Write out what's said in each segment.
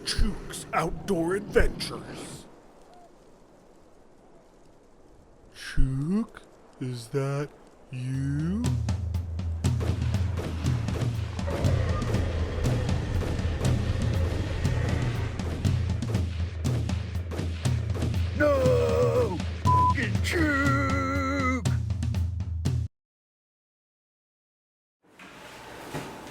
Chuke's Outdoor Adventures. Chuke, is that you? No! F***ing Chuke!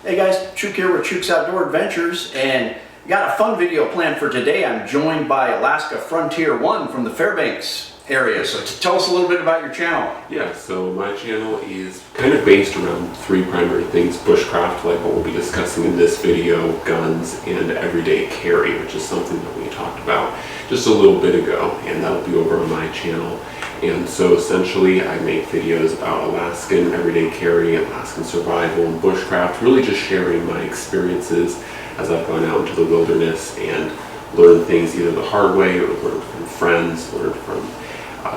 Hey guys, Chuke here with Chuke's Outdoor Adventures, and got a fun video planned for today. I'm joined by Alaska Frontier1 from the Fairbanks area. So tell us a little bit about your channel. Yeah, so my channel is kind of based around three primary things: bushcraft, like what we'll be discussing in this video, guns, and everyday carry, which is something that we talked about just a little bit ago, and that'll be over on my channel. And so essentially I make videos about Alaskan everyday carry, Alaskan survival, and bushcraft, really just sharing my experiences as I've gone out into the wilderness and learned things either the hard way or learned from friends, learned from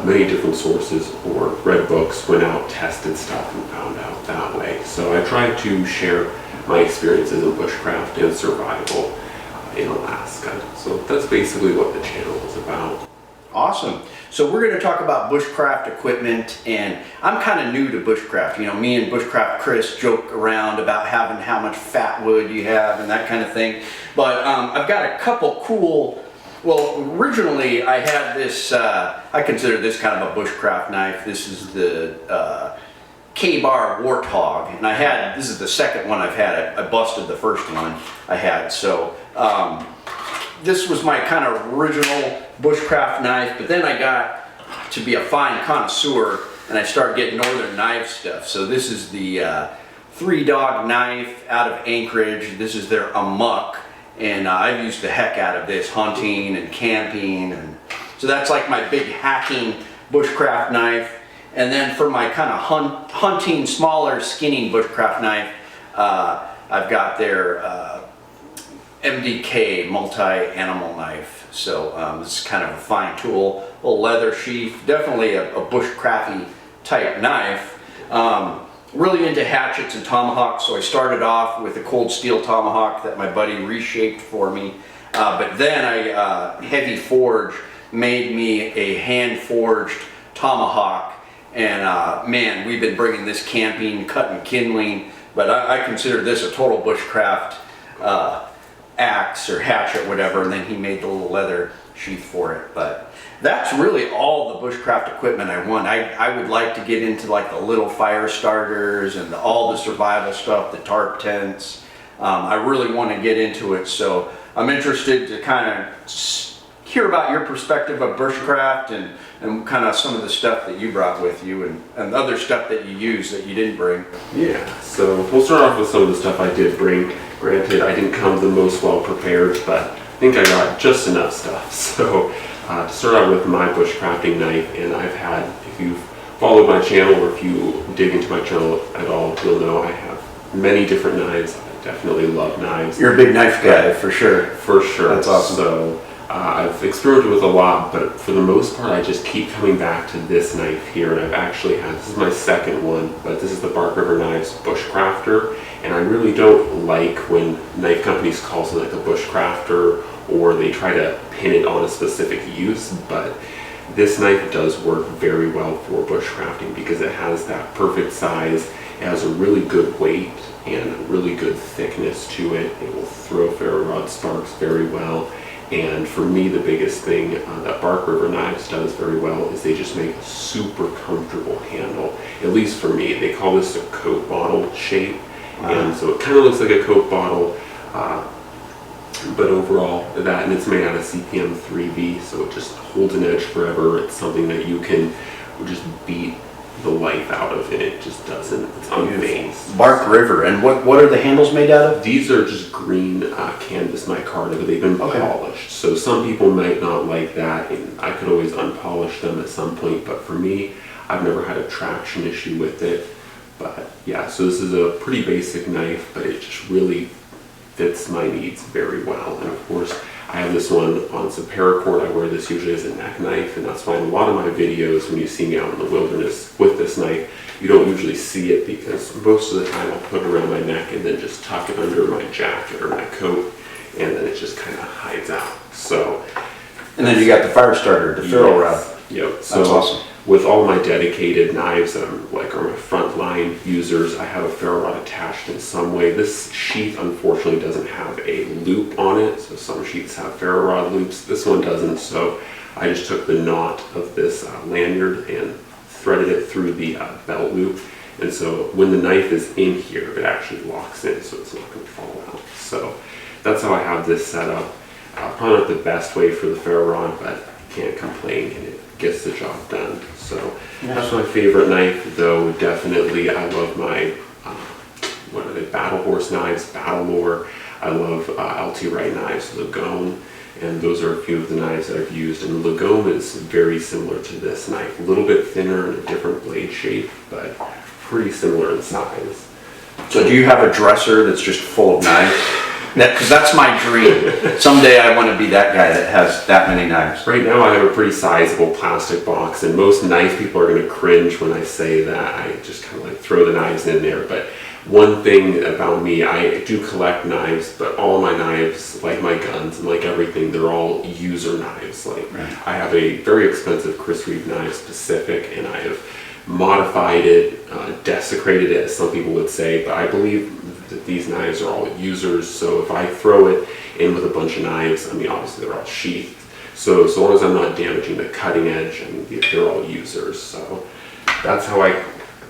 many different sources, or read books, went out, tested stuff, and found out that way. So I try to share my experiences in bushcraft and survival in Alaska. So that's basically what the channel is about. Awesome. So we're going to talk about bushcraft equipment, and I'm kind of new to bushcraft. You know, me and Bushcraft Chris joke around about having how much fat wood you have and that kind of thing. But I've got a couple cool. Well, originally I had this, I consider this kind of a bushcraft knife. This is the K-Bar Warthog, and this is the second one I've had. I busted the first one I had. So this was my kind of original bushcraft knife, but then I got to be a fine connoisseur and I started getting Northern Knife stuff. So this is the Three Dog knife out of Anchorage. This is their Amok. And I've used the heck out of this hunting and camping, and so that's like my big hacking bushcraft knife. And then for my kind of hunting, smaller, skinning bushcraft knife, I've got their MDK multi-animal knife. So this is kind of a fine tool, a little leather sheath, definitely a bushcrafty type knife. Really into hatchets and tomahawks, so I started off with a cold steel tomahawk that my buddy reshaped for me. But then I Heavy Forge made me a hand forged tomahawk, and man, we've been bringing this camping, cutting kindling. But I consider this a total bushcraft axe or hatchet, whatever. And then he made the little leather sheath for it. But that's really all the bushcraft equipment I want. I would like to get into like the little fire starters and all the survival stuff, the tarp tents. I really want to get into it, so I'm interested to kind of hear about your perspective of bushcraft and kind of some of the stuff that you brought with you and other stuff that you use that you didn't bring. Yeah, so we'll start off with some of the stuff I did bring. Granted, I didn't come the most well prepared, but I think I got just enough stuff. So to start out with my bushcrafting knife, and I've had, if you've followed my channel or if you dig into my channel at all, you'll know I have many different knives. I definitely love knives. You're a big knife guy, for sure. For sure. That's awesome. So I've experimented with a lot, but for the most part I just keep coming back to this knife here, and I've actually had, this is my second one, but this is the Bark River Knives Bushcrafter, and I really don't like when knife companies call something like a bushcrafter or they try to pin it on a specific use, but this knife does work very well for bushcrafting because it has that perfect size, it has a really good weight and really good thickness to it. It will throw ferro rod sparks very well. And for me, the biggest thing that Bark River Knives does very well is they just make a super comfortable handle. At least for me, they call this a Coke bottle shape. And so it kind of looks like a Coke bottle, but overall that, and it's made out of CPM 3V, so it just holds an edge forever. It's something that you can just beat the life out of, and it just doesn't. It's unfazed. Bark River, and what are the handles made out of? These are just green canvas micarta, but they've been polished. So some people might not like that, and I could always unpolish them at some point, but for me, I've never had a traction issue with it. But yeah, so this is a pretty basic knife, but it just really fits my needs very well. And of course, I have this one on some paracord. I wear this usually as a neck knife, and that's why in a lot of my videos, when you see me out in the wilderness with this knife, you don't usually see it because most of the time I'll put it around my neck and then just tuck it under my jacket or my coat. and then it just kind of hides out. So, And then you got the fire starter, the ferrule rod. Yep. So That's awesome. with all my dedicated knives that are my frontline users, I have a ferrule rod attached in some way. This sheath unfortunately doesn't have a loop on it, so some sheaths have ferrule rod loops. This one doesn't, so I just took the knot of this lanyard and threaded it through the belt loop. And so when the knife is in here, it actually locks in, so it's not going to fall out. So that's how I have this set up. Probably not the best way for the ferrule rod, but can't complain, and it gets the job done. So that's my favorite knife, though. Definitely, I love my what are they? Battle horse knives, Battle Lore. I love LT Wright knives, Lagone, and those are a few of the knives that I've used. And the Lagone is very similar to this knife, a little bit thinner and a different blade shape, but pretty similar in size. So do you have a dresser that's just full of knives? Because that's my dream. Someday I want to be that guy that has that many knives. Right now I have a pretty sizable plastic box, and most knife people are going to cringe when I say that. I just kind of like throw the knives in there. But one thing about me, I do collect knives, but all my knives, like my guns and like everything, they're all user knives. Like I have a very expensive Chris Reeve knife, Specific, and I have modified it, desecrated it, as some people would say, but I believe that these knives are all users. So if I throw it in with a bunch of knives, I mean, obviously they're all sheathed. So as long as I'm not damaging the cutting edge, I mean, they're all users. So that's how I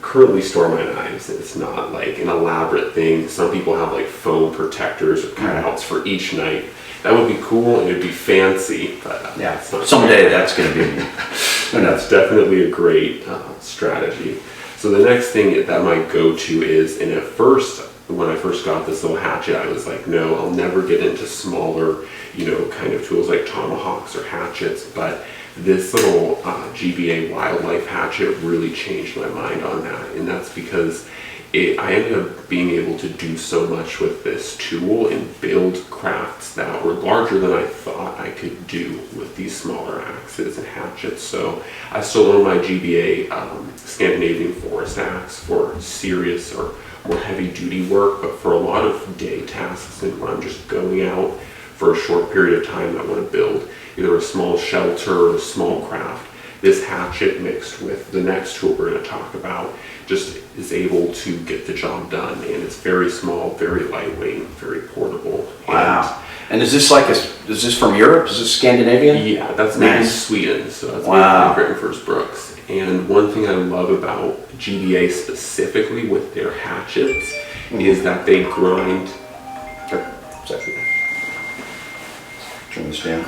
currently store my knives. It's not like an elaborate thing. Some people have like foam protectors or cutouts for each knife. That would be cool and it'd be fancy, but yeah, someday that's going to be. That's definitely a great strategy. So the next thing that my go-to is, and at first, when I first got this little hatchet, I was like, no, I'll never get into smaller, kind of tools like tomahawks or hatchets, but this little GBA wildlife hatchet really changed my mind on that, and that's because I ended up being able to do so much with this tool and build crafts that were larger than I thought I could do with these smaller axes and hatchets. So I still own my GBA Scandinavian forest axe for serious or more heavy duty work, but for a lot of day tasks and when I'm just going out for a short period of time, I want to build either a small shelter or a small craft. This hatchet mixed with the next tool we're going to talk about just is able to get the job done, and it's very small, very lightweight, very portable. Wow. And is this is this from Europe? Is this Scandinavian? Yeah, that's made in Sweden, so that's made by Grittenfors Brooks. And one thing I love about GBA specifically with their hatchets is that they grind. Turn this down.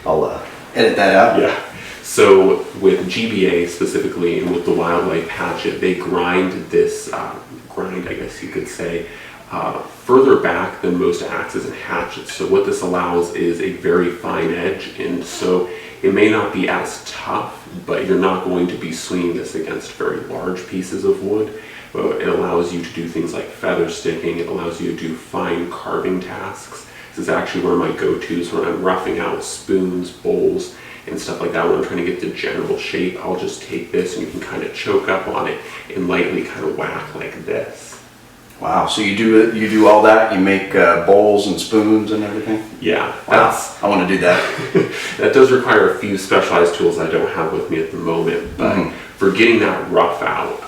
I'll edit that out. Yeah. So with GBA specifically and with the wildlife hatchet, they grind this, I guess you could say, further back than most axes and hatchets. So what this allows is a very fine edge, and so it may not be as tough, but you're not going to be swinging this against very large pieces of wood. But it allows you to do things like feather sticking. It allows you to do fine carving tasks. This is actually one of my go-tos when I'm roughing out spoons, bowls, and stuff like that. When I'm trying to get the general shape, I'll just take this and you can kind of choke up on it and lightly kind of whack like this. Wow, so you do all that? You make bowls and spoons and everything? Yeah. Wow, I want to do that. That does require a few specialized tools I don't have with me at the moment, but for getting that rough out,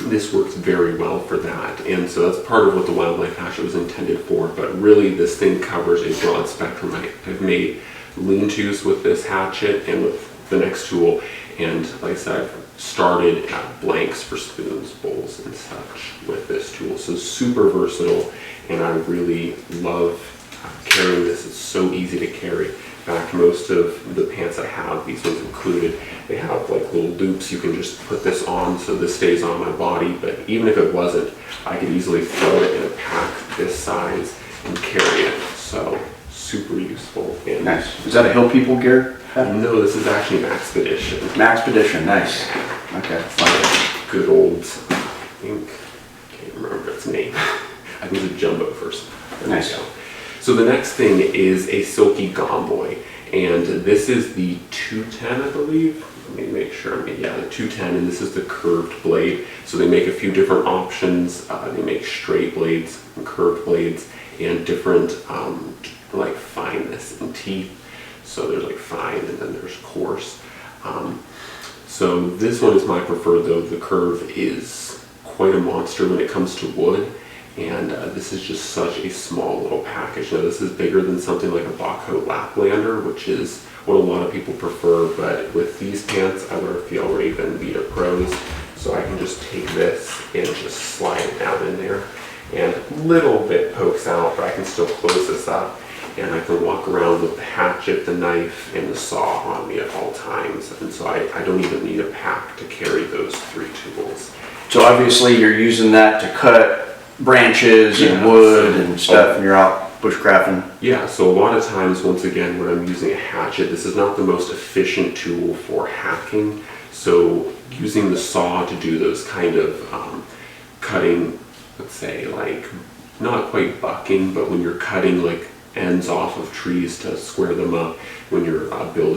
this works very well for that. And so that's part of what the wildlife hatchet was intended for, but really this thing covers a broad spectrum. I've made lean-tos with this hatchet and with the next tool, and like I said, I've started blanks for spoons, bowls, and such with this tool. So super versatile, and I really love carrying this. It's so easy to carry. In fact, most of the pants I have, these ones included, they have like little loops. You can just put this on so this stays on my body, but even if it wasn't, I could easily throw it in a pack this size and carry it. So super useful. And nice. Is that a Hill People gear? no, this is actually an Expedition. An Expedition, nice. Okay, fine. Good old, can't remember its name. I think it's a jumbo first. Nice. So the next thing is a silky gomboy, And this is the 210, I believe. Let me make sure. Yeah, the 210, and this is the curved blade. So they make a few different options. They make straight blades and curved blades, and different like fineness and teeth. So there's like fine, and then there's coarse. So this one is my preferred, though. The curve is quite a monster when it comes to wood, and this is just such a small little package. Now this is bigger than something like a Bachhoe Laplander, which is what a lot of people prefer, but with these pants I wear Fjell Raven Vita Pros, so I can just take this and just slide it down in there, and a little bit pokes out, but I can still close this up. And I can walk around with the hatchet, the knife, and the saw on me at all times. And so I don't even need a pack to carry those 3 tools. So obviously you're using that to cut branches and wood and stuff, and you're out bushcrafting. Yeah, so a lot of times, once again, when I'm using a hatchet, this is not the most efficient tool for hacking. So using the saw to do those kind of cutting, let's say like, not quite bucking, but when you're cutting like ends off of trees to square them up when you're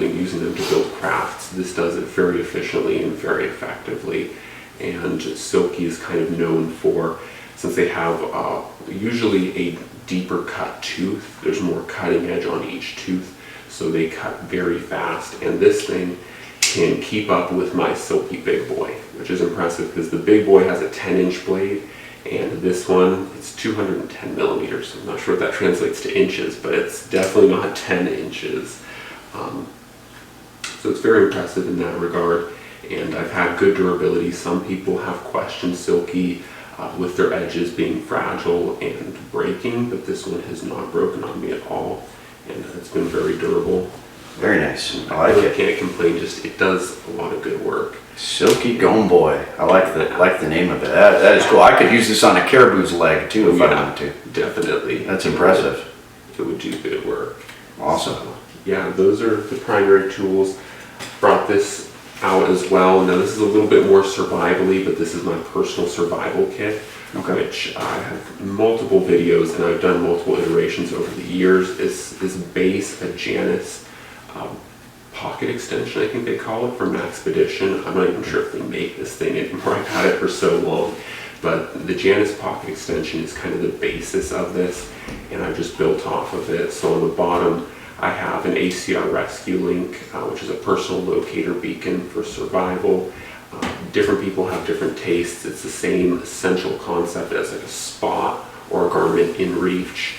using them to build crafts. This does it very efficiently and very effectively. And Silky is kind of known for, since they have usually a deeper cut tooth, there's more cutting edge on each tooth, so they cut very fast. And this thing can keep up with my Silky Big Boy, which is impressive because the Big Boy has a 10-inch blade, and this one, it's 210 millimeters. I'm not sure if that translates to inches, but it's definitely not 10 inches. So it's very impressive in that regard, and I've had good durability. Some people have questioned Silky with their edges being fragile and breaking, but this one has not broken on me at all, and it's been very durable. Very nice. I like it. Can't complain. Just it does a lot of good work. Silky Gome Boy. I like the name of it. That is cool. I could use this on a caribou's leg too if I wanted to. Definitely. That's impressive. It would do good work. Awesome. So, yeah, those are the primary tools. Brought this out as well. Now this is a little bit more survivally, but this is my personal survival kit, which I have multiple videos and I've done multiple iterations over the years. This base, a Janus pocket extension, I think they call it, from Maxpedition. I'm not even sure if they make this thing anymore. I've had it for so long. But the Janus pocket extension is kind of the basis of this, and I've just built off of it. So on the bottom, I have an ACR Rescue Link, which is a personal locator beacon for survival. Different people have different tastes. It's the same essential concept as like a spot or a garment in reach.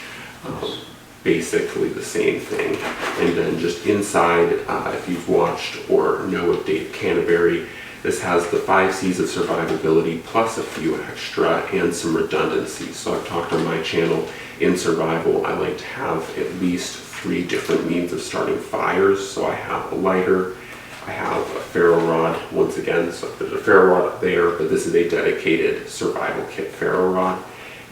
Basically the same thing. And then just inside, if you've watched or know of Dave Canterbury, this has the 5 C's of survivability plus a few extra and some redundancy. So I've talked on my channel, in survival, I like to have at least 3 different means of starting fires. So I have a lighter, I have a ferro rod, once again, so there's a ferro rod up there, but this is a dedicated survival kit ferro rod.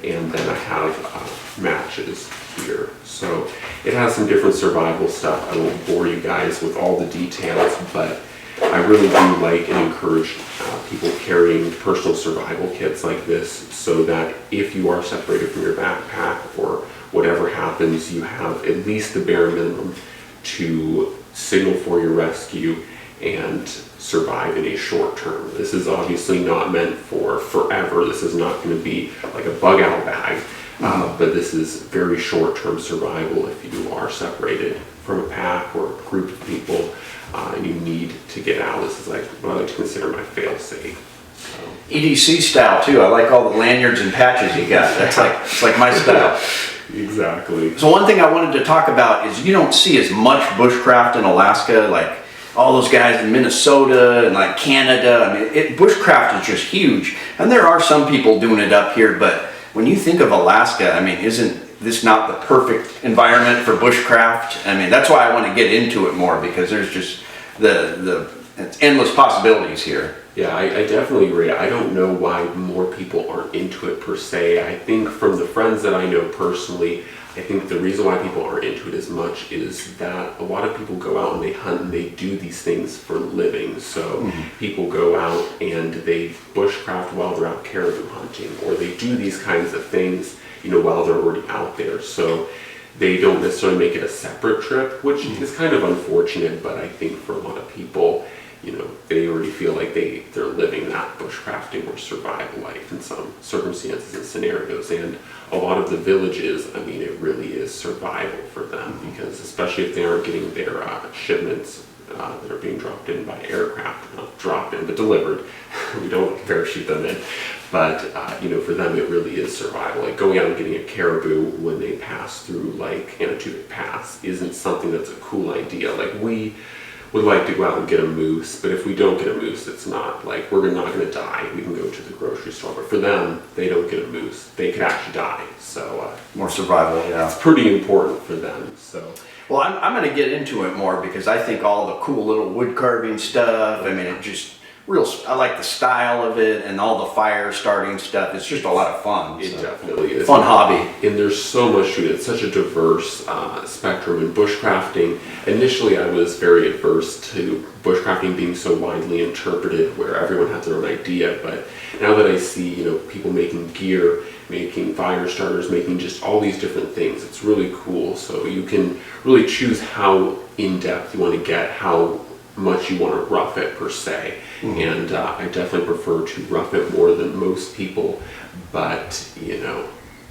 And then I have matches here. So it has some different survival stuff. I won't bore you guys with all the details, but I really do like and encourage people carrying personal survival kits like this, so that if you are separated from your backpack or whatever happens, you have at least the bare minimum to signal for your rescue and survive in a short term. This is obviously not meant for forever. This is not going to be like a bug out bag, but this is very short term survival if you are separated from a pack or a group of people and you need to get out. This is like what I like to consider my fail safe. EDC style too. I like all the lanyards and patches you got. It's like my style. Exactly. So one thing I wanted to talk about is you don't see as much bushcraft in Alaska, like all those guys in Minnesota and like Canada. I mean, bushcraft is just huge, and there are some people doing it up here, but when you think of Alaska, I mean, isn't this not the perfect environment for bushcraft? I mean, that's why I want to get into it more, because there's just it's endless possibilities here. Yeah, I definitely agree. I don't know why more people aren't into it per se. I think from the friends that I know personally, I think the reason why people aren't into it as much is that a lot of people go out and they hunt and they do these things for a living. So people go out and they bushcraft while they're out caribou hunting, or they do these kinds of things, you know, while they're already out there. So they don't necessarily make it a separate trip, which is kind of unfortunate, but I think for a lot of people, they already feel like they're living that bushcrafting or survival life in some circumstances and scenarios. And a lot of the villages, I mean, it really is survival for them, because especially if they aren't getting their shipments that are being dropped in by aircraft, not dropped in, but delivered. We don't parachute them in. But, for them, it really is survival. Like going out and getting a caribou when they pass through like Anatumuk Pass isn't something that's a cool idea. Like we would like to go out and get a moose, but if we don't get a moose, it's not like we're not going to die. We can go to the grocery store. But for them, they don't get a moose. They could actually die. So more survival, yeah. It's pretty important for them. So. Well, I'm going to get into it more because I think all the cool little wood carving stuff, I mean, I like the style of it and all the fire starting stuff. It's just a lot of fun. It definitely is. Fun hobby. And there's so much to it. It's such a diverse spectrum in bushcrafting. Initially, I was very adverse to bushcrafting being so widely interpreted where everyone has their own idea. But now that I see, people making gear, making fire starters, making just all these different things, it's really cool. So you can really choose how in-depth you want to get, how much you want to rough it per se. And I definitely prefer to rough it more than most people, but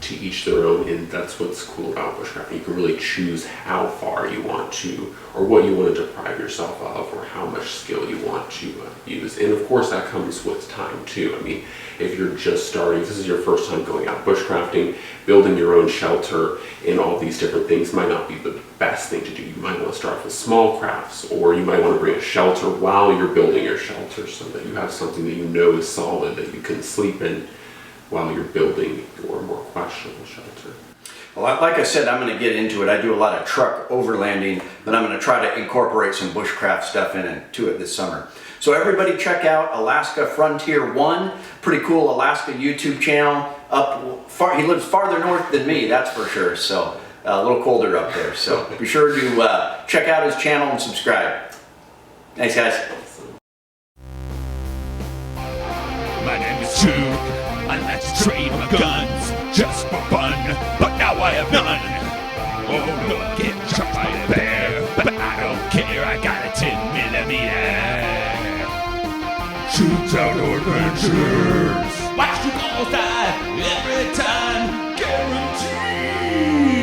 to each their own, and that's what's cool about bushcrafting. You can really choose how far you want to, or what you want to deprive yourself of, or how much skill you want to use. And of course that comes with time too. I mean, if you're just starting, if this is your first time going out bushcrafting, building your own shelter and all these different things might not be the best thing to do. You might want to start with small crafts, or you might want to bring a shelter while you're building your shelter so that you have something that is solid that you can sleep in while you're building your more questionable shelter. Well, like I said, I'm going to get into it. I do a lot of truck overlanding, but I'm going to try to incorporate some bushcraft stuff into it this summer. So everybody check out Alaska Frontier1, pretty cool Alaska YouTube channel. He lives farther north than me, that's for sure. So a little colder up there. So be sure to check out his channel and subscribe. Thanks, guys. My name is Chuke. I like to trade my guns just for fun, but now I have none. Oh, look, get trapped by a bear, but I don't care. I got a 10mm. Chuke's Outdoor Adventures. Watch you all die every time, guaranteed.